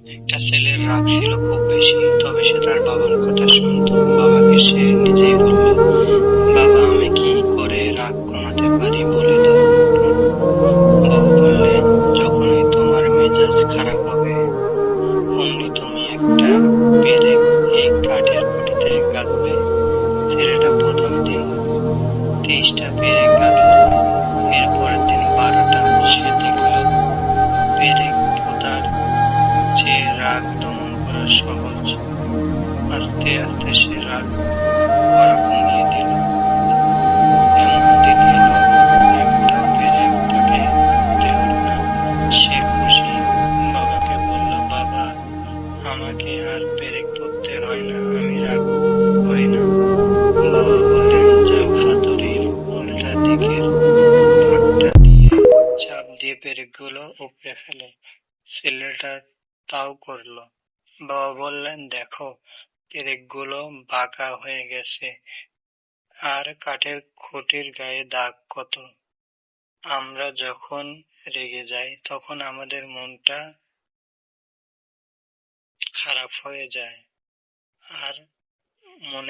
একটা ছেলের রাগ ছিল খুব বেশি, তবে সে তার বাবার কথা শুনতো। বাবাকে সে নিজেই বলল, বাবা, আমি কি করে রাগ কমাতে পারি বলে দাও। বাবা বললেন, যখনই তোমার মেজাজ খারাপ হবে অমনি তুমি একটা পেরেক এই কাঠের খুঁটিতে গাঁথবে। ছেলেটা প্রথম দিন 23টা পেরেক গাঁথল, এর পরের দিন 12টা। সে দেখল পেরেক পোঁতার চেয়ে রাগ দমন করা সহজ। আস্তে আস্তে সে রাগ করা কমিয়ে দিল। এমন দিন এলো, একটা পেরেক তাকে পুঁততে হলো না। সে খুশি, বাবাকে বলল, বাবা, আমাকে আর পেরেক পুঁততে হয় না, আমি রাগ করি না। বাবা বললেন, যাও, হাতুড়ির উল্টা দিকের ফাঁকটা দিয়ে চাপ দিয়ে পেরেকগুলো উপড়ে ফেলো। ছেলেটা তাও করলো। বাবা বললেন, দেখো, পেরেকগুলো বাঁকা হয়ে গেছে, আর কাঠের খুঁটির গায়ে দাগ কত। আমরা যখন রেগে যাই তখন আমাদের মনটা খারাপ হয়ে যায়, আর মনের